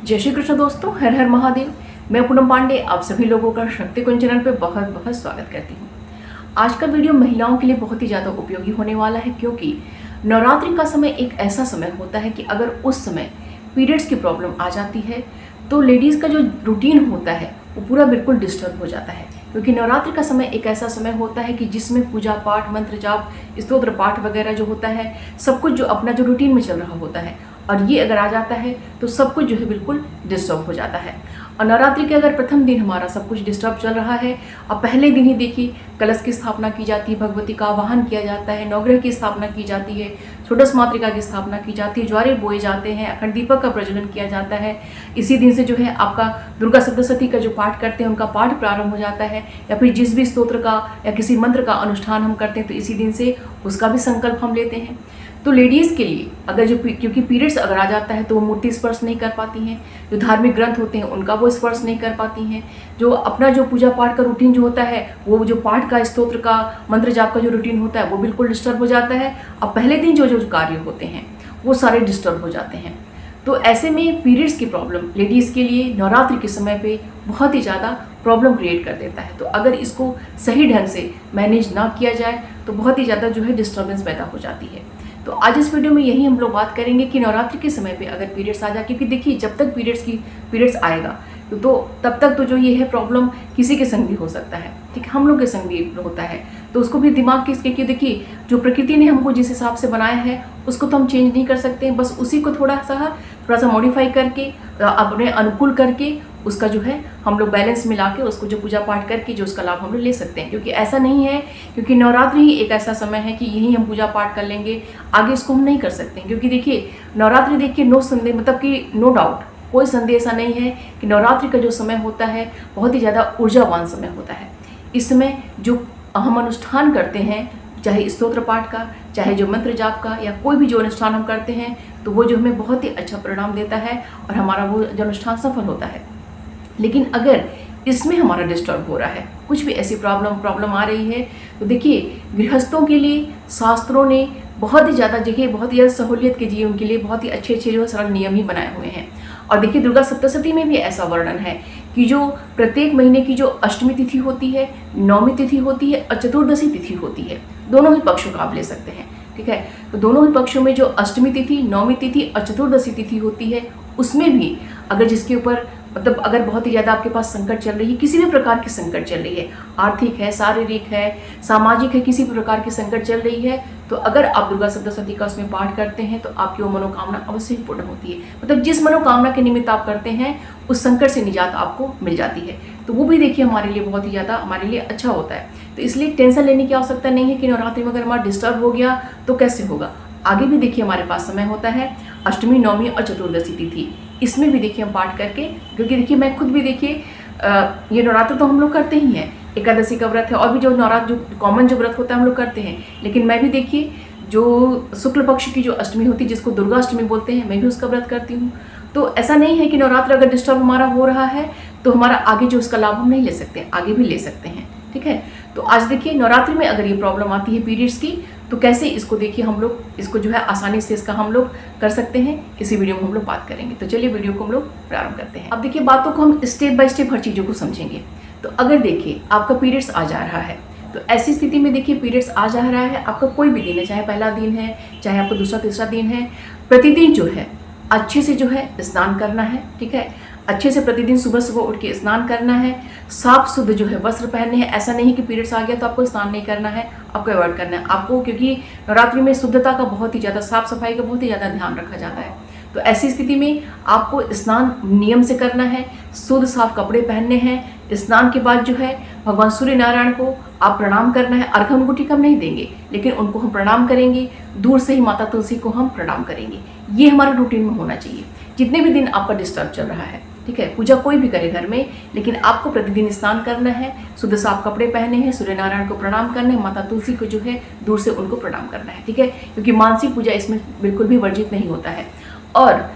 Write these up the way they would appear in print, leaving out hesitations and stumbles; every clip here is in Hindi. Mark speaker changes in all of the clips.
Speaker 1: जय श्री कृष्ण दोस्तों, हर हर महादेव। मैं पूनम पांडे आप सभी लोगों का शक्ति कुंज चैनल पे बहुत बहुत स्वागत करती हूँ। आज का वीडियो महिलाओं के लिए बहुत ही ज़्यादा उपयोगी होने वाला है, क्योंकि नवरात्रि का समय एक ऐसा समय होता है कि अगर उस समय पीरियड्स की प्रॉब्लम आ जाती है तो लेडीज़ का जो रूटीन होता है वो पूरा बिल्कुल डिस्टर्ब हो जाता है। क्योंकि नवरात्रि का समय एक ऐसा समय होता है कि जिसमें पूजा पाठ, मंत्र जाप, स्तोत्र पाठ वगैरह जो होता है, सब कुछ जो अपना जो रूटीन में चल रहा होता है, और ये अगर आ जाता है तो सब कुछ जो है बिल्कुल डिस्टर्ब हो जाता है। और नवरात्रि के अगर प्रथम दिन हमारा सब कुछ डिस्टर्ब चल रहा है, और पहले दिन ही देखिए कलश की स्थापना की जाती है, भगवती का आवाहन किया जाता है, नवग्रह की स्थापना की जाती है, षोडश मातृका की स्थापना की जाती है, ज्वारे बोए जाते हैं, अखंड दीपक का प्रज्वलन किया जाता है। इसी दिन से जो है आपका दुर्गा सप्तशती का जो पाठ करते हैं उनका पाठ प्रारंभ हो जाता है, या फिर जिस भी स्तोत्र का या किसी मंत्र का अनुष्ठान हम करते हैं तो इसी दिन से उसका भी संकल्प हम लेते हैं। तो लेडीज़ के लिए अगर जो क्योंकि पीरियड्स अगर आ जाता है तो वो मूर्ति स्पर्श नहीं कर पाती हैं, जो धार्मिक ग्रंथ होते हैं उनका वो स्पर्श नहीं कर पाती हैं, जो अपना जो पूजा पाठ का रूटीन जो होता है, वो जो पाठ का, स्तोत्र का, मंत्र जाप का जो रूटीन होता है वो बिल्कुल डिस्टर्ब हो जाता है। और पहले दिन जो जो कार्य होते हैं वो सारे डिस्टर्ब हो जाते हैं। तो ऐसे में पीरियड्स की प्रॉब्लम लेडीज़ के लिए नवरात्रि के समय पे बहुत ही ज़्यादा प्रॉब्लम क्रिएट कर देता है। तो अगर इसको सही ढंग से मैनेज ना किया जाए तो बहुत ही ज़्यादा जो है डिस्टर्बेंस पैदा हो जाती है। तो आज इस वीडियो में यही हम लोग बात करेंगे कि नवरात्रि के समय पे अगर पीरियड्स आ जाए, क्योंकि देखिए जब तक पीरियड्स आएगा तो तब तक तो जो ये है प्रॉब्लम किसी के संग भी हो सकता है, ठीक है, हम लोग के संग भी होता है। तो उसको भी दिमाग किसके, कि देखिए जो प्रकृति ने हमको जिस हिसाब से बनाया है उसको तो हम चेंज नहीं कर सकते हैं, बस उसी को थोड़ा सा मॉडिफाई करके, अपने अनुकूल करके उसका जो है हम लोग बैलेंस मिला के उसको जो पूजा पाठ करके जो उसका लाभ हम लोग ले सकते हैं। क्योंकि ऐसा नहीं है, क्योंकि नवरात्रि ही एक ऐसा समय है कि यही हम पूजा पाठ कर लेंगे, आगे इसको हम नहीं कर सकते हैं। क्योंकि देखिए नवरात्रि, देखिए नो संदेह, मतलब कि नो डाउट, कोई संदेह ऐसा नहीं है कि नवरात्रि का जो समय होता है बहुत ही ज़्यादा ऊर्जावान समय होता है। इस समय जो हम अनुष्ठान करते हैं, चाहे स्तोत्र पाठ का, चाहे जो मंत्र जाप का, या कोई भी जो अनुष्ठान हम करते हैं, तो वो जो हमें बहुत ही अच्छा परिणाम देता है और हमारा वो जो अनुष्ठान सफल होता है। लेकिन अगर इसमें हमारा डिस्टर्ब हो रहा है, कुछ भी ऐसी प्रॉब्लम आ रही है, तो देखिए गृहस्थों के लिए शास्त्रों ने बहुत ही ज़्यादा जगह, बहुत ही ज़्यादा सहूलियत के लिए उनके लिए बहुत ही अच्छे अच्छे जो सरल नियम ही बनाए हुए हैं। और देखिए दुर्गा सप्तशती में भी ऐसा वर्णन है कि जो प्रत्येक महीने की जो अष्टमी तिथि होती है, नौमी तिथि होती है और चतुर्दशी तिथि होती है, दोनों ही पक्षों का आप ले सकते हैं, ठीक है। तो दोनों ही पक्षों में जो अष्टमी तिथि, नौमी तिथि और चतुर्दशी तिथि होती है, उसमें भी अगर जिसके ऊपर मतलब अगर बहुत ही ज़्यादा आपके पास संकट चल रही है, किसी भी प्रकार की संकट चल रही है, आर्थिक है, शारीरिक है, सामाजिक है, किसी भी प्रकार की संकट चल रही है, तो अगर आप दुर्गा सप्तशती का उसमें पाठ करते हैं तो आपकी वो मनोकामना अवश्य ही पूर्ण होती है। मतलब जिस मनोकामना के निमित्त आप करते हैं उस संकट से निजात आपको मिल जाती है। तो वो भी देखिए हमारे लिए बहुत ही ज़्यादा हमारे लिए अच्छा होता है। तो इसलिए टेंशन लेने की आवश्यकता नहीं है कि नवरात्रि में अगर हमारा डिस्टर्ब हो गया तो कैसे होगा। आगे भी देखिए हमारे पास समय होता है, अष्टमी, नौमी और चतुर्दशी तिथि, इसमें भी देखिए हम पाठ करके, क्योंकि देखिए मैं खुद भी देखिए ये नवरात्र तो हम लोग करते ही हैं, एकादशी का व्रत है, और भी जो नवरात्र जो कॉमन जो व्रत होता है हम लोग करते हैं। लेकिन मैं भी देखिए जो शुक्ल पक्ष की जो अष्टमी होती है, जिसको दुर्गा अष्टमी बोलते हैं, मैं भी उसका व्रत करती हूँ। तो ऐसा नहीं है कि नवरात्र अगर डिस्टर्ब हमारा हो रहा है तो हमारा आगे जो उसका लाभ हम नहीं ले सकते, आगे भी ले सकते हैं, ठीक है। तो आज देखिए नवरात्रि में अगर ये प्रॉब्लम आती है पीरियड्स की, तो कैसे इसको देखिए हम लोग इसको जो है आसानी से इसका हम लोग कर सकते हैं, इसी वीडियो में हम लोग बात करेंगे। तो चलिए वीडियो को हम लोग प्रारंभ करते हैं। अब देखिए बातों को हम स्टेप बाय स्टेप हर चीज़ों को समझेंगे। तो अगर देखिए आपका पीरियड्स आ जा रहा है, तो ऐसी स्थिति में देखिए पीरियड्स आ जा रहा है, आपका कोई भी दिन है, चाहे पहला दिन है, चाहे आपका दूसरा तीसरा दिन है, प्रतिदिन जो है अच्छे से जो है स्नान करना है, ठीक है। अच्छे से प्रतिदिन सुबह सुबह उठ के स्नान करना है, साफ शुद्ध जो है वस्त्र पहनने हैं। ऐसा नहीं कि पीरियड्स आ गया तो आपको स्नान नहीं करना है, आपको अवॉइड करना है आपको, क्योंकि नवरात्रि में शुद्धता का बहुत ही ज़्यादा, साफ सफाई का बहुत ही ज़्यादा ध्यान रखा जाता है। तो ऐसी स्थिति में आपको स्नान नियम से करना है, शुद्ध साफ कपड़े पहनने हैं। स्नान के बाद जो है भगवान सूर्य नारायण को आप प्रणाम करना है। अर्घ उनको ठीक हम नहीं देंगे, लेकिन उनको हम प्रणाम करेंगे, दूर से ही माता तुलसी को हम प्रणाम करेंगे। ये हमारे रूटीन में होना चाहिए जितने भी दिन आपका डिस्टर्ब चल रहा है, ठीक है। पूजा कोई भी करे घर में, लेकिन आपको प्रतिदिन स्नान करना है, शुद्ध साफ कपड़े पहने हैं, सूर्य नारायण को प्रणाम करना है, माता तुलसी को जो है दूर से उनको प्रणाम करना है, ठीक है। क्योंकि मानसिक पूजा इसमें बिल्कुल भी वर्जित नहीं होता है। और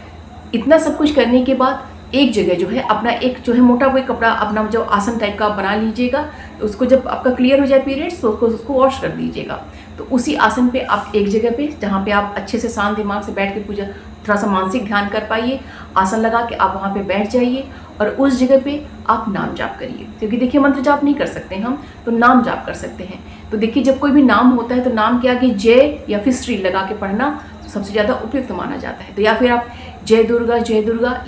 Speaker 1: इतना सब कुछ करने के बाद एक जगह जो है अपना एक जो है मोटा कोई कपड़ा अपना जो आसन टाइप का आप बना लीजिएगा, उसको जब आपका क्लियर हो जाए पीरियड्स तो उसको वॉश कर दीजिएगा। तो उसी आसन पे आप एक जगह पे जहाँ पे आप अच्छे से शांत दिमाग से बैठ के पूजा थोड़ा सा मानसिक ध्यान कर पाइए, आसन लगा के आप वहाँ पे बैठ जाइए और उस जगह पे आप नाम जाप करिए। क्योंकि देखिए मंत्र जाप नहीं कर सकते हम, तो नाम जाप कर सकते हैं। तो देखिए जब कोई भी नाम होता है तो नाम के आगे जय या फिर श्री लगा के पढ़ना सबसे ज़्यादा उपयुक्त माना जाता है। तो या फिर आप जय दुर्गा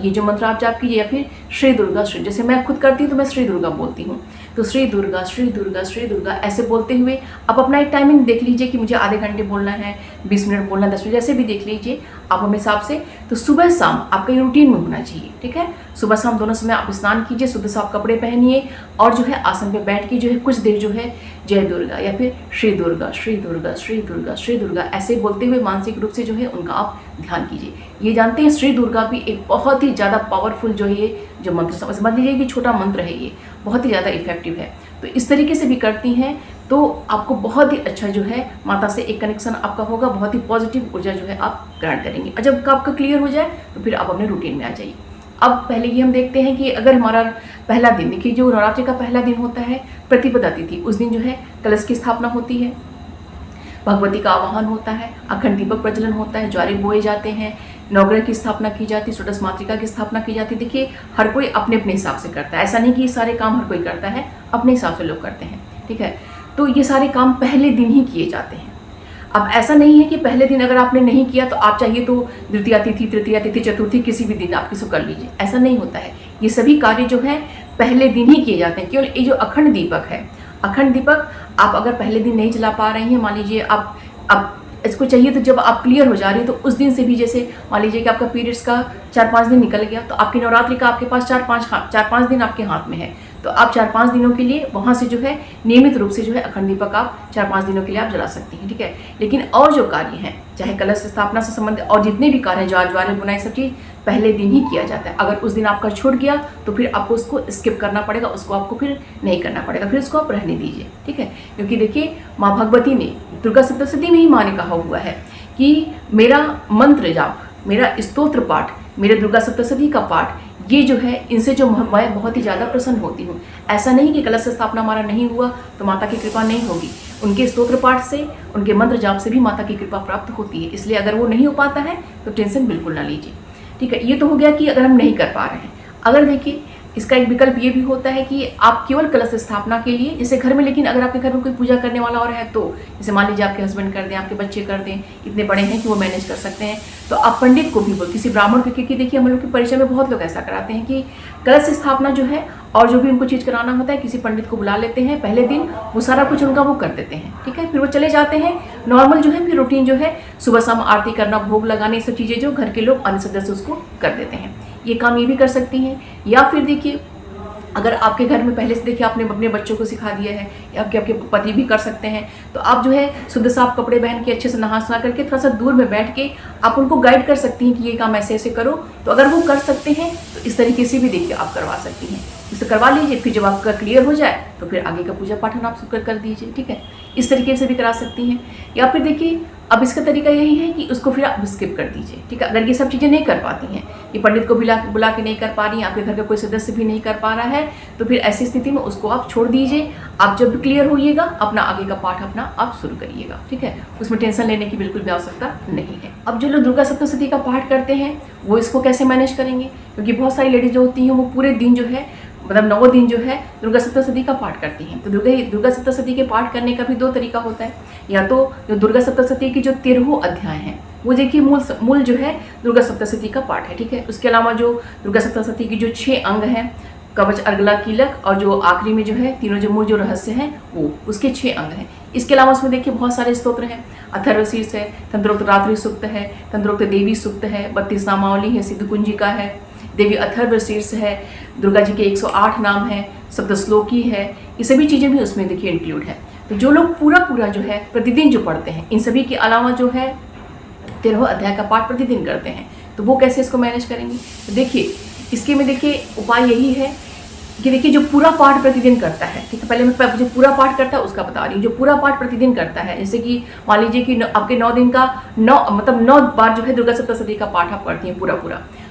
Speaker 1: ये जो मंत्र आप जाप कीजिए, या फिर श्री दुर्गा श्री, जैसे मैं खुद करती हूँ तो मैं श्री दुर्गा बोलती हूँ, तो श्री दुर्गा श्री दुर्गा श्री दुर्गा ऐसे बोलते हुए आप अपना एक टाइमिंग देख लीजिए कि मुझे आधे घंटे बोलना है, 20 मिनट बोलना है, 10 मिनट, जैसे भी देख लीजिए आप अपने हिसाब से। तो सुबह शाम आपका ये रूटीन में होना चाहिए, ठीक है। सुबह शाम दोनों समय आप स्नान कीजिए, शुद्ध साफ कपड़े पहनिए और जो है आसन पे बैठ के जो है कुछ देर जो है जय दुर्गा या फिर श्री दुर्गा श्री दुर्गा श्री दुर्गा श्री दुर्गा ऐसे बोलते हुए मानसिक रूप से जो है उनका आप ध्यान कीजिए। ये जानते हैं श्री दुर्गा भी एक बहुत ही ज़्यादा पावरफुल जो है ये जो मंत्र, समझ लीजिए कि छोटा मंत्र है, ये बहुत ही ज़्यादा इफेक्टिव है। तो इस तरीके से भी करती हैं तो आपको बहुत ही अच्छा जो है माता से एक कनेक्शन आपका होगा, बहुत ही पॉजिटिव ऊर्जा जो है आप ग्रहण करेंगे। और जब आपका क्लियर हो जाए तो फिर आप अपने रूटीन में आ जाइए। अब पहले ये हम देखते हैं कि अगर हमारा पहला दिन, देखिए जो नवरात्रि का पहला दिन होता है प्रतिपदा तिथि, उस दिन जो है कलश की स्थापना होती है, भगवती का आवाहन होता है, अखंड दीपक प्रज्वलन होता है, ज्वारे बोए जाते हैं, नवग्रह की स्थापना की जाती है, षोडश मातृका की स्थापना की जाती है। देखिए हर कोई अपने अपने हिसाब से करता है, ऐसा नहीं कि ये सारे काम हर कोई करता है, अपने हिसाब से लोग करते हैं, ठीक है। तो ये सारे काम पहले दिन ही किए जाते हैं। अब ऐसा नहीं है कि पहले दिन अगर आपने नहीं किया तो आप चाहिए तो द्वितीया तिथि, तृतीया तिथि, चतुर्थी किसी भी दिन आप किसी कर लीजिए, ऐसा नहीं होता है। ये सभी कार्य जो है पहले दिन ही किए जाते हैं। केवल ये जो अखंड दीपक है, अखंड दीपक आप अगर पहले दिन नहीं जला पा रहे हैं, मान लीजिए आप अब इसको चाहिए तो जब आप क्लियर हो जा रही है तो उस दिन से भी, जैसे मान लीजिए कि आपका पीरियड्स का 4-5 दिन निकल गया तो आपकी नवरात्रि का आपके पास 4-5 दिन आपके हाथ में है, तो आप 4-5 दिनों के लिए वहाँ से जो है नियमित रूप से जो है अखंड दीपक आप 4-5 दिनों के लिए आप जला सकती हैं, ठीक है। लेकिन और जो कार्य हैं, चाहे कलश स्थापना से संबंधित और जितने भी कार्य हैं, ज्वारे बुनाई, सब चीज़ पहले दिन ही किया जाता है। अगर उस दिन आपका छूट गया तो फिर आपको उसको स्किप करना पड़ेगा, उसको आपको फिर नहीं करना पड़ेगा, फिर उसको आप रहने दीजिए, ठीक है। क्योंकि देखिए माँ भगवती ने दुर्गा सप्तशती में ही माँ ने कहा हुआ है कि मेरा मंत्र जाप, मेरा स्तोत्र पाठ, मेरे दुर्गा सप्तशती का पाठ, ये जो है इनसे जो मैं बहुत ही ज़्यादा प्रसन्न होती हूँ। ऐसा नहीं कि कलश स्थापना हमारा नहीं हुआ तो माता की कृपा नहीं होगी, उनके स्तोत्र पाठ से, उनके मंत्र जाप से भी माता की कृपा प्राप्त होती है। इसलिए अगर वो नहीं हो पाता है तो टेंशन बिल्कुल ना लीजिए, ठीक है। ये तो हो गया कि अगर हम नहीं कर पा रहे हैं। अगर देखिए इसका एक विकल्प ये भी होता है कि आप केवल कलश स्थापना के लिए, जैसे घर में, लेकिन अगर आपके घर में कोई पूजा करने वाला और है तो, जैसे मान लीजिए आपके हस्बैंड कर दें, आपके बच्चे कर दें, इतने बड़े हैं कि वो मैनेज कर सकते हैं, तो आप पंडित को भी बोल, किसी ब्राह्मण को, क्योंकि देखिए हम लोग के परिचय में बहुत लोग ऐसा कराते हैं कि कलश स्थापना जो है और जो भी उनको चीज़ कराना होता है किसी पंडित को बुला लेते हैं, पहले दिन वो सारा कुछ उनका वो कर देते हैं, ठीक है। फिर वो चले जाते हैं, नॉर्मल जो है फिर रूटीन जो है सुबह शाम आरती करना, भोग लगाने, ये सब चीज़ें जो घर के लोग अन्य सदस्य उसको कर देते हैं। ये काम ये भी कर सकती हैं। या फिर देखिए अगर आपके घर में पहले से देखिए आपने अपने बच्चों को सिखा दिया है, या आपके पति भी कर सकते हैं, तो आप जो है शुद्ध साफ कपड़े पहन के अच्छे से नहा सुना करके थोड़ा सा दूर में बैठ के आप उनको गाइड कर सकती हैं कि ये काम ऐसे ऐसे करो। तो अगर वो कर सकते हैं तो इस तरीके से भी देखिए आप करवा सकती हैं, इसे करवा लीजिए। फिर जब आपका क्लियर हो जाए तो फिर आगे का पूजा पाठन आप कर दीजिए, ठीक है। इस तरीके से भी करा सकती हैं। या फिर देखिए अब इसका तरीका यही है कि उसको फिर आप स्किप कर दीजिए, ठीक है। अगर ये सब चीज़ें नहीं कर पाती हैं, ये पंडित को बुला के नहीं कर पा रही हैं, आपके घर का कोई सदस्य भी नहीं कर पा रहा है, तो फिर ऐसी स्थिति में उसको आप छोड़ दीजिए। आप जब भी क्लियर होइएगा अपना आगे का पाठ अपना आप शुरू करिएगा, ठीक है। उसमें टेंशन लेने की बिल्कुल भी आवश्यकता नहीं है। अब जो लोग दुर्गा सप्तशती का पाठ करते हैं वो इसको कैसे मैनेज करेंगे, क्योंकि बहुत सारी लेडीज जो होती हैं वो पूरे दिन जो है, मतलब 9 दिन जो है दुर्गा सप्तशती का पाठ करती हैं। तो दुर्गा सप्तशती के पाठ करने का भी 2 तरीका होता है। या तो जो दुर्गा सप्तशती की जो 13 अध्याय हैं वो देखिए मूल जो है दुर्गा सप्तशती का पाठ है, ठीक है। उसके अलावा जो दुर्गा सप्तशती की जो 6 अंग हैं, कवच, अर्गला, कीलक और जो आखिरी में जो है तीनों जो मूल जो रहस्य हैं वो उसके 6 अंग हैं। इसके अलावा उसमें देखिए बहुत सारे स्तोत्र हैं, अथर्वशीर्ष है, तंत्रोक्त रात्रि सूक्त है, तंत्रोक्त देवी सूक्त है, 32 नामावली है, सिद्ध कुंजिका है, देवी अथर्वशीर्ष है, दुर्गा जी के 108 नाम है, सप्तश्लोकी है, ये सभी चीज़ें भी उसमें देखिए इंक्लूड है। तो जो लोग पूरा जो है प्रतिदिन जो पढ़ते हैं, इन सभी के अलावा जो है 13 अध्याय का पाठ प्रतिदिन करते हैं, तो वो कैसे इसको मैनेज करेंगे। तो देखिए इसके में देखिए उपाय यही है कि देखिए जो पूरा पाठ प्रतिदिन करता है, ठीक है, पहले मैं जो पूरा पाठ करता है उसका बता रही हूँ। जो पूरा पाठ प्रतिदिन करता है, जैसे कि मान लीजिए कि आपके 9 दिन का 9 बार जो है दुर्गा सप्तशती का पाठ आप करती हैं पूरा,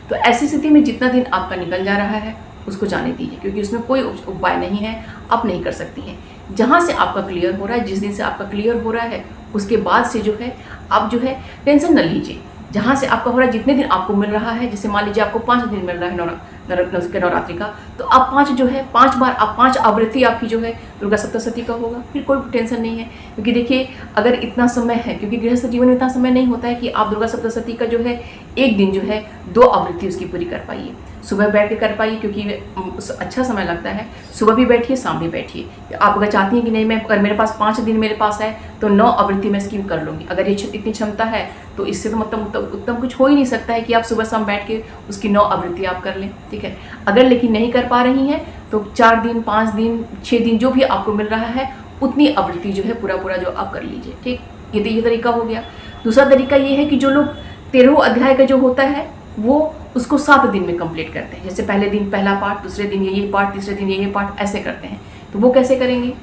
Speaker 1: तो ऐसी स्थिति में जितना दिन आपका निकल जा रहा है उसको जाने दीजिए, क्योंकि उसमें कोई उपाय नहीं है, आप नहीं कर सकती हैं। जहाँ से आपका क्लियर हो रहा है, जिस दिन से आपका क्लियर हो रहा है उसके बाद से जो है आप जो है टेंशन न लीजिए, जहाँ से आपका हो रहा है, जितने दिन आपको मिल रहा है, जैसे मान लीजिए आपको 5 दिन मिल रहा है नवरात्रि का, तो आप 5 जो है 5 बार आप 5 आवृत्ति आपकी जो है दुर्गा सप्तशती का होगा, फिर कोई टेंशन नहीं है। क्योंकि देखिए अगर इतना समय है, क्योंकि गृहस्थ जीवन में इतना समय नहीं होता है कि आप दुर्गा सप्तशती का जो है एक दिन जो है 2 आवृत्ति उसकी पूरी कर पाइए, सुबह बैठ के कर पाइए, क्योंकि अच्छा समय लगता है। सुबह भी बैठिए, शाम भी बैठिए। आप अगर चाहती हैं कि नहीं मैं अगर मेरे पास 5 दिन मेरे पास है तो 9 आवृत्ति मैं इसकी कर लूँगी, अगर ये इतनी क्षमता है तो इससे तो मतलब उत्तम कुछ हो ही नहीं सकता है कि आप सुबह शाम बैठ के उसकी 9 आवृत्ति आप कर लें, ठीक है। अगर लेकिन नहीं कर पा रही हैं तो 4 दिन 5 दिन 6 दिन जो भी आपको मिल रहा है उतनी आवृत्ति जो है पूरा जो आप कर लीजिए, ठीक। ये तरीका हो गया। दूसरा तरीका ये है कि जो लोग 13वां अध्याय का जो होता है वो उसको 7 दिन में कंप्लीट करते हैं। जैसे पहले दिन पहला पाठ, दूसरे दिन ये पाठ, तीसरे दिन ये पाठ, ऐसे करते हैं। तो वो कैसे करेंगे?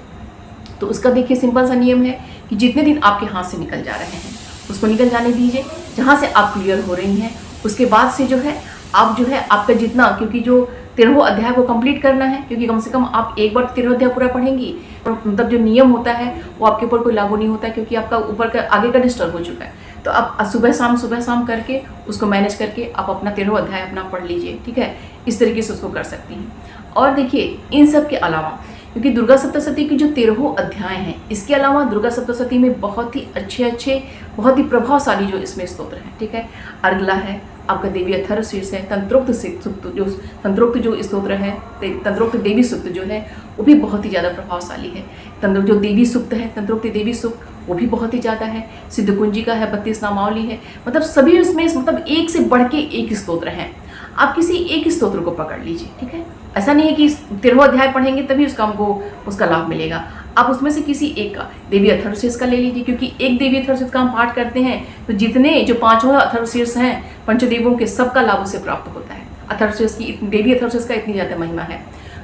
Speaker 1: तो उसका देखिए सिंपल सा नियम है कि जितने दिन आपके हाथ से निकल जा रहे हैं उसको निकल जाने दीजिए। जहाँ से आप क्लियर हो रही हैं उसके बाद से जो है आप जो है आपका जितना, क्योंकि जो 13वां अध्याय को कंप्लीट करना है, क्योंकि कम से कम आप एक बार 13वां अध्याय पूरा पढ़ेंगी, मतलब जो नियम होता है वो आपके ऊपर कोई लागू नहीं होता है, क्योंकि आपका ऊपर का आगे का डिस्टर्ब हो चुका है। तो आप सुबह शाम करके उसको मैनेज करके आप अपना 13वां अध्याय अपना पढ़ लीजिए, ठीक है। इस तरीके से उसको कर सकती हैं। और देखिए इन सब के अलावा, क्योंकि दुर्गा सप्तशती की जो 13वां अध्याय हैं, इसके अलावा दुर्गा सप्तशती में बहुत ही अच्छे बहुत ही प्रभावशाली जो इसमें स्तोत्र हैं, ठीक है। अर्गला है, आपका देवी अथर्वशीर्ष है, तंत्रोक्त जो स्तोत्र है, तंत्रोक्त देवी सूक्त जो है वो भी बहुत ही ज़्यादा प्रभावशाली है। जो देवी सूक्त है, तंत्रोक्त देवी सूक्त, वो भी बहुत ही ज़्यादा है। सिद्धकुंजी का है, 32 नामावली है, मतलब सभी उसमें मतलब एक से बढ़ के एक स्तोत्र हैं। आप किसी एक स्तोत्र को पकड़ लीजिए, ठीक है। ऐसा नहीं है कि 13वां अध्याय पढ़ेंगे तभी हमको उसका लाभ मिलेगा। आप उसमें से किसी एक का, देवी अथर्वशीर्ष का ले लीजिए, क्योंकि एक देवी अथर्वशीर्ष का हम पाठ करते हैं तो जितने जो 5वां अथर्वशीर्ष हैं पंचदेवों के, सबका लाभ उसे प्राप्त होता है। अथर्वशीर्ष की, देवी अथर्वशीर्ष का इतनी ज़्यादा महिमा है।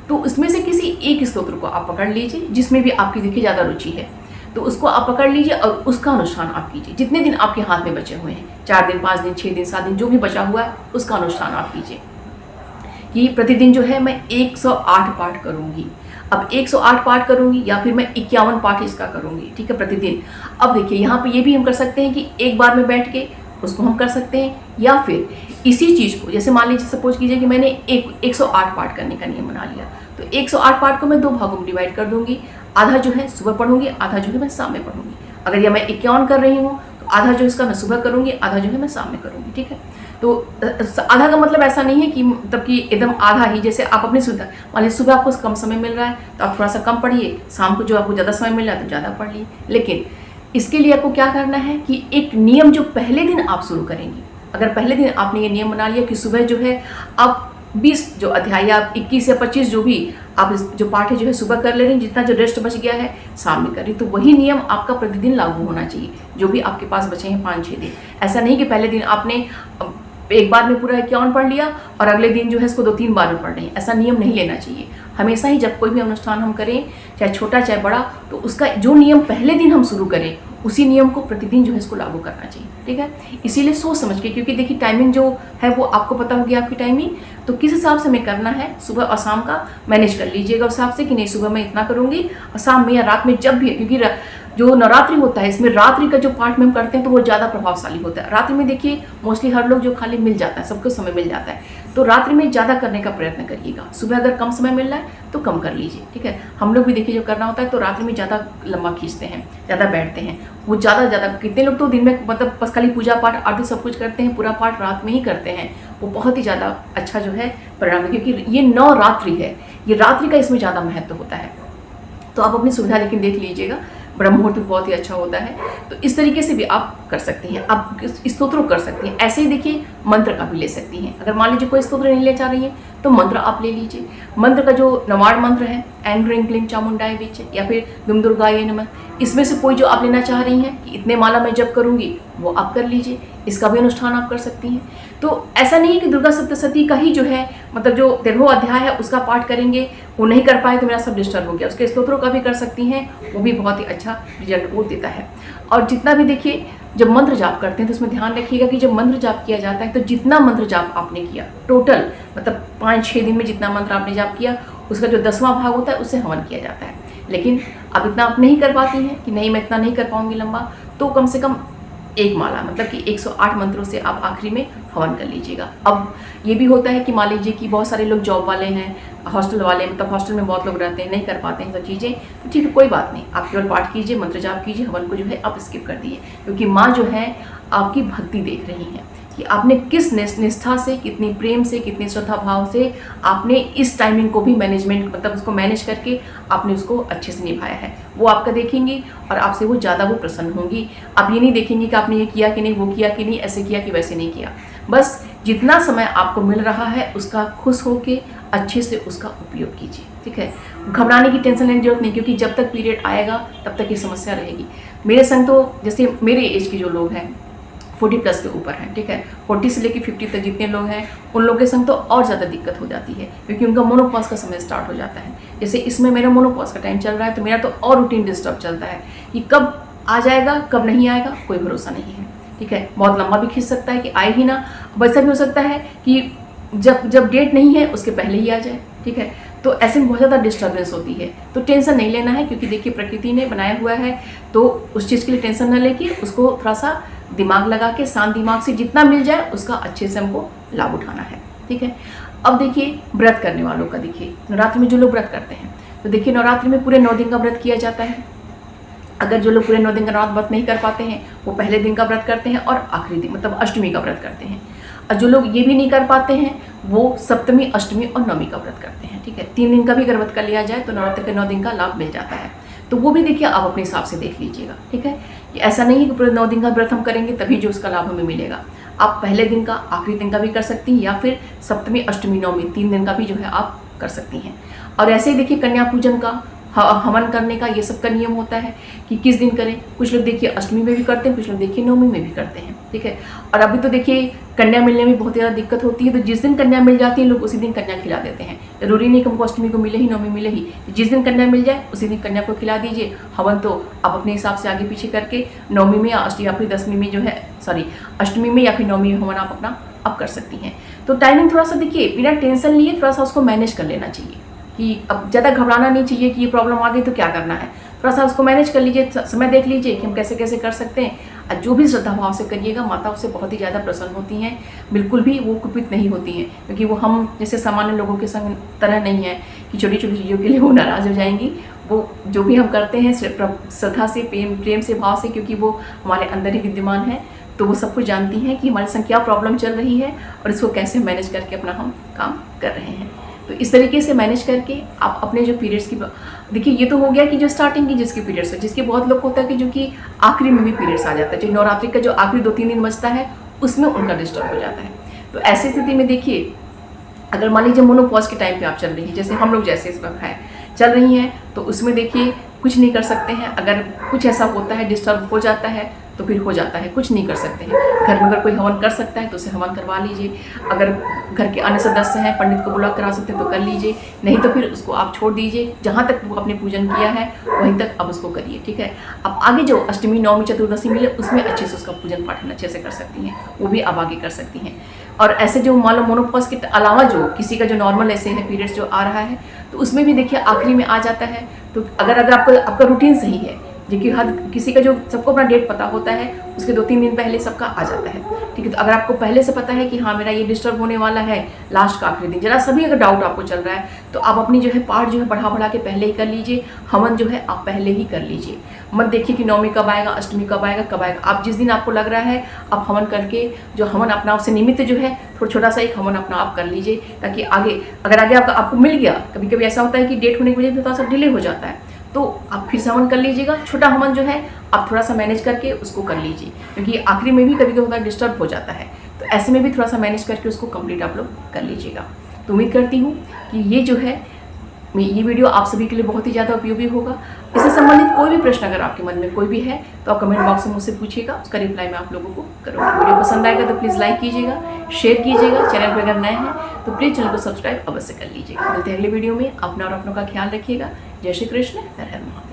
Speaker 1: तो उसमें से किसी एक स्तोत्र को आप पकड़ लीजिए जिसमें भी आपकी देखिए ज़्यादा रुचि है, तो उसको आप पकड़ लीजिए और उसका अनुष्ठान आप कीजिए। जितने दिन आपके हाथ में बचे हुए हैं, 4 दिन 5 दिन 6 दिन 7 दिन जो भी बचा हुआ है, उसका अनुष्ठान आप कीजिए कि प्रतिदिन जो है मैं 108 पाठ करूंगी। अब 108 पाठ करूंगी या फिर मैं 51 पाठ इसका करूंगी, ठीक है, प्रतिदिन। अब देखिए यहाँ पे ये भी हम कर सकते हैं कि एक बार में बैठ के उसको हम कर सकते हैं, या फिर इसी चीज़ को, जैसे मान लीजिए सपोज कीजिए कि मैंने 108 पाठ करने का नियम बना लिया, तो 108 पाठ को मैं 2 भागों में डिवाइड कर दूंगी। आधा जो है सुबह पढ़ूंगी, आधा जो है मैं शाम में पढ़ूंगी। अगर या मैं 51 कर रही हूँ तो आधा जो इसका मैं सुबह करूंगी, आधा जो है मैं शाम में करूंगी, ठीक है। तो आधा का मतलब ऐसा नहीं है कि मतलब कि एकदम आधा ही, जैसे आप अपनी सुविधा, मान लीजिए सुबह आपको कम समय मिल रहा है तो आप थोड़ा सा कम पढ़िए, शाम को जो आपको ज़्यादा समय मिल रहा है तो ज़्यादा पढ़ लिए। लेकिन इसके लिए आपको क्या करना है कि एक नियम जो पहले दिन आप शुरू करेंगे, अगर पहले दिन आपने ये नियम बना लिया कि सुबह जो है आप 20 जो अध्याय या 21 या 25 जो भी आप जो पाठ है जो है सुबह कर ले रही हैं, जितना जो रेस्ट बच गया है शाम में कर रही, तो वही नियम आपका प्रतिदिन लागू होना चाहिए जो भी आपके पास बचे हैं 5-6 दिन। ऐसा नहीं कि पहले दिन आपने एक बार में पूरा 51 पढ़ लिया और अगले दिन जो है इसको 2-3 बार में पढ़ रहे हैं, ऐसा नियम नहीं लेना चाहिए। हमेशा ही जब कोई भी अनुष्ठान हम करें, चाहे छोटा चाहे बड़ा, तो उसका जो नियम पहले दिन हम शुरू करें उसी नियम को प्रतिदिन जो है इसको लागू करना चाहिए, ठीक है। इसीलिए सोच समझ के, क्योंकि देखिए टाइमिंग जो है वो आपको पता होगी आपकी टाइमिंग, तो किस हिसाब से हमें करना है सुबह और शाम का मैनेज कर लीजिएगा उस हिसाब से कि नहीं सुबह मैं इतना करूँगी और शाम में या रात में जब भी, क्योंकि जो नवरात्रि होता है इसमें रात्रि का जो पाठ में हम करते हैं तो वो ज़्यादा प्रभावशाली होता है। रात्रि में देखिए मोस्टली हर लोग जो खाली मिल जाता है, सबको समय मिल जाता है, तो रात्रि में ज़्यादा करने का प्रयत्न करिएगा। सुबह अगर कम समय मिल रहा है तो कम कर लीजिए, ठीक है। हम लोग भी देखिए जो करना होता है तो रात्रि में ज़्यादा लंबा खींचते हैं, ज़्यादा बैठते हैं, वो ज़्यादा कितने लोग तो दिन में मतलब बस खाली पूजा पाठ आरती सब कुछ करते हैं, पूरा पाठ रात में ही करते हैं, वो बहुत ही ज़्यादा अच्छा जो है परिणाम है, क्योंकि ये नवरात्रि है, ये रात्रि का इसमें ज़्यादा महत्व होता है। तो आप अपनी सुविधा लेकिन देख लीजिएगा, ब्रह्म मुहूर्त बहुत ही अच्छा होता है। तो इस तरीके से भी आप कर सकती हैं, आप स्तोत्र कर सकती हैं। ऐसे ही देखिए मंत्र का भी ले सकती हैं। अगर मान लीजिए कोई स्तोत्र नहीं ले चाह रही है तो मंत्र आप ले लीजिए। मंत्र का जो नवाड़ मंत्र है, ऐं ह्रीं क्लीं चामुंडाय विचे, या फिर दुम दुर्गायै नमः, इसमें से कोई जो आप लेना चाह रही हैं कि इतने माला मैं जब करूँगी वो आप कर लीजिए, इसका भी अनुष्ठान आप कर सकती हैं। तो ऐसा नहीं है कि दुर्गा सप्तशती का ही जो है मतलब जो 13वां अध्याय है उसका पाठ करेंगे, वो नहीं कर पाए तो मेरा सब डिस्टर्ब हो गया, उसके स्तोत्रों का भी कर सकती हैं, वो भी बहुत ही अच्छा रिजल्ट वो देता है। और जितना भी देखिए जब मंत्र जाप करते हैं तो उसमें ध्यान रखिएगा कि जब मंत्र जाप किया जाता है तो जितना मंत्र जाप आपने किया टोटल, मतलब 5-6 दिन में जितना मंत्र आपने जाप किया उसका जो 10वां भाग होता है उससे हवन किया जाता है। लेकिन अब इतना आप नहीं कर पाती हैं कि नहीं मैं इतना नहीं कर पाऊंगी लंबा, तो कम से कम एक माला, मतलब कि 108 मंत्रों से आप आखिरी में हवन कर लीजिएगा। अब ये भी होता है कि मान लीजिए कि बहुत सारे लोग जॉब वाले हैं, हॉस्टल वाले, मतलब हॉस्टल में बहुत लोग रहते हैं, नहीं कर पाते हैं सब चीज़ें, तो ठीक है, कोई बात नहीं, आप केवल पाठ कीजिए, मंत्र जाप कीजिए, हवन को जो है आप स्किप कर दिए, क्योंकि माँ जो है आपकी भक्ति देख रही हैं कि आपने किस निष्ठा से, कितनी प्रेम से, कितनी श्रद्धा भाव से आपने इस टाइमिंग को भी मैनेजमेंट, मतलब उसको मैनेज करके आपने उसको अच्छे से निभाया है। वो आपका देखेंगी और आपसे वो ज़्यादा वो प्रसन्न होंगी। आप ये नहीं देखेंगी कि आपने ये किया कि नहीं, वो किया कि नहीं, ऐसे किया कि वैसे नहीं किया। बस जितना समय आपको मिल रहा है उसका खुश होके अच्छे से उसका उपयोग कीजिए, ठीक है। घबराने की, टेंशन लेने की जरूरत नहीं, क्योंकि जब तक पीरियड आएगा तब तक ये समस्या रहेगी। मेरे संग तो जैसे मेरे एज के जो लोग हैं 40+ के ऊपर हैं, ठीक है, 40 से लेकर 50 तक जितने लोग हैं उन लोगों के संग तो और ज़्यादा दिक्कत हो जाती है, क्योंकि उनका मोनोपॉज का समय स्टार्ट हो जाता है। जैसे इसमें मेरा मोनोपॉज का टाइम चल रहा है, तो मेरा तो और रूटीन डिस्टर्ब चलता है कि कब आ जाएगा कब नहीं आएगा कोई भरोसा नहीं है, ठीक है। बहुत लंबा भी खींच सकता है कि आए ही ना, वैसा भी हो सकता है कि जब डेट नहीं है उसके पहले ही आ जाए, ठीक है। तो ऐसे में बहुत ज़्यादा डिस्टर्बेंस होती है, तो टेंशन नहीं लेना है, क्योंकि देखिए प्रकृति ने बनाया हुआ है, तो उस चीज़ के लिए टेंशन न लेके उसको थोड़ा सा दिमाग लगा के, शांत दिमाग से जितना मिल जाए उसका अच्छे से हमको लाभ उठाना है, ठीक है। अब देखिए व्रत करने वालों का, देखिए नवरात्रि में जो लोग व्रत करते हैं, तो देखिए नवरात्रि में पूरे 9 दिन का व्रत किया जाता है। अगर जो लोग पूरे 9 दिन का व्रत नहीं कर पाते हैं, वो पहले दिन का व्रत करते हैं और आखिरी दिन, मतलब अष्टमी का व्रत करते हैं। और जो लोग ये भी नहीं कर पाते हैं, वो सप्तमी, अष्टमी और नवमी का व्रत करते हैं, ठीक है। 3 दिन का भी अगर व्रत कर लिया जाए तो नवरात्र के 9 दिन का लाभ मिल जाता है। तो वो भी देखिए आप अपने हिसाब से देख लीजिएगा, ठीक है। ऐसा नहीं है कि पूरे 9 दिन का व्रत हम करेंगे तभी जो उसका लाभ हमें मिलेगा। आप पहले दिन का, आखिरी दिन का भी कर सकती हैं, या फिर सप्तमी, अष्टमी, नवमी 3 दिन का भी जो है आप कर सकती हैं। और ऐसे ही देखिए कन्या पूजन का, हवन करने का, ये सब का नियम होता है कि किस दिन करें। कुछ लोग देखिए अष्टमी में भी करते हैं, कुछ लोग देखिए नवमी में भी करते हैं, ठीक है। और अभी तो देखिए कन्या मिलने में बहुत ज़्यादा दिक्कत होती है, तो जिस दिन कन्या मिल जाती है लोग उसी दिन कन्या खिला देते हैं। जरूरी नहीं कि हमको अष्टमी को मिले ही, नवमी मिले ही, जिस दिन कन्या मिल जाए उसी दिन कन्या को खिला दीजिए। हवन तो आप अपने हिसाब से आगे पीछे करके नवमी में या अष्टमी या फिर 10वीं में जो है, सॉरी अष्टमी में या फिर नवमी में हवन आप अपना अब कर सकती हैं। तो टाइमिंग थोड़ा सा देखिए बिना टेंशन लिए थोड़ा सा उसको मैनेज कर लेना चाहिए, कि अब ज़्यादा घबराना नहीं चाहिए कि ये प्रॉब्लम आ गई तो क्या करना है। थोड़ा सा उसको मैनेज कर लीजिए, समय देख लीजिए कि हम कैसे कैसे कर सकते हैं। और जो भी श्रद्धा भाव से करिएगा, माता उससे बहुत ही ज़्यादा प्रसन्न होती हैं, बिल्कुल भी वो कुपित नहीं होती हैं, क्योंकि वो हम जैसे सामान्य लोगों के संग तरह नहीं है कि छोटी छोटी चीज़ों के लिए वो नाराज़ हो जाएंगी। वो जो भी हम करते हैं श्रद्धा से, प्रेम से, भाव से, क्योंकि वो हमारे अंदर ही विद्यमान है, तो वो सब कुछ जानती हैं कि हमारे संग क्या प्रॉब्लम चल रही है और इसको कैसे मैनेज करके अपना हम काम कर रहे हैं। तो इस तरीके से मैनेज करके आप अपने जो पीरियड्स की, देखिए ये तो हो गया कि जो स्टार्टिंग की जिसके पीरियड्स है, जिसके बहुत लोग होता है कि जो कि आखिरी में भी पीरियड्स आ जाता है, जो नवरात्रि का जो आखिरी 2-3 दिन बचता है उसमें उनका डिस्टर्ब हो जाता है। तो ऐसी स्थिति में देखिए, अगर मान लीजिए मोनोपॉज के टाइम पे आप चल रही हैं, जैसे हम लोग जैसे इस वक्त है चल रही हैं, तो उसमें देखिए कुछ नहीं कर सकते हैं। अगर कुछ ऐसा होता है, डिस्टर्ब हो जाता है, तो फिर हो जाता है, कुछ नहीं कर सकते हैं। घर में अगर कोई हवन कर सकता है तो उसे हवन करवा लीजिए। अगर घर के अन्य सदस्य हैं, पंडित को बुला करा सकते हैं तो कर लीजिए, नहीं तो फिर उसको आप छोड़ दीजिए। जहाँ तक वो अपने पूजन किया है वहीं तक अब उसको करिए, ठीक है। अब आगे जो अष्टमी, नवमी, चतुर्दशी मिले उसमें अच्छे से उसका पूजन पाठन अच्छे से कर सकती हैं, वो भी अब आगे कर सकती हैं। और ऐसे जो मान लो मोनोपॉज के अलावा जो किसी का जो नॉर्मल ऐसे है पीरियड्स जो आ रहा है, तो उसमें भी देखिए आखिरी में आ जाता है। तो अगर आपका रूटीन सही है, देखिए हर किसी का जो सबको अपना डेट पता होता है, उसके 2-3 दिन पहले सबका आ जाता है, ठीक है। तो अगर आपको पहले से पता है कि हाँ मेरा ये डिस्टर्ब होने वाला है लास्ट का आखिरी दिन, जरा सभी अगर डाउट आपको चल रहा है, तो आप अपनी जो है पाठ जो है बढ़ा के पहले ही कर लीजिए। हवन जो है आप पहले ही कर लीजिए, मत देखिए कि नवमी कब आएगा, अष्टमी कब आएगा, कब आएगा। आप जिस दिन आपको लग रहा है आप हवन करके जो हवन अपना उससे निमित्त जो है छोटा सा एक हवन अपना आप कर लीजिए, ताकि आगे अगर आगे आपको मिल गया, कभी कभी ऐसा होता है कि डेट होने की वजह से थोड़ा सा डिले हो जाता है, तो आप फिर से हवन कर लीजिएगा। छोटा हवन जो है आप थोड़ा सा मैनेज करके उसको कर लीजिए, क्योंकि आखिरी में भी कभी कभी डिस्टर्ब हो जाता है, तो ऐसे में भी थोड़ा सा मैनेज करके उसको कंप्लीट आप लोग कर लीजिएगा। तो उम्मीद करती हूँ कि ये जो है ये वीडियो आप सभी के लिए बहुत ही ज़्यादा उपयोगी होगा। इससे संबंधित कोई भी प्रश्न अगर आपके मन में कोई भी है तो आप कमेंट बॉक्स में मुझसे पूछिएगा, उसका रिप्लाई मैं आप लोगों को करूँगी। वीडियो पसंद आएगा तो प्लीज़ लाइक कीजिएगा, शेयर कीजिएगा। चैनल पर अगर नए हैं तो प्लीज़ चैनल को सब्सक्राइब अवश्य कर लीजिएगा। मिलते हैं अगले वीडियो में। अपना और अपनों का ख्याल रखिएगा। जय श्री कृष्ण, हर हर महादेव।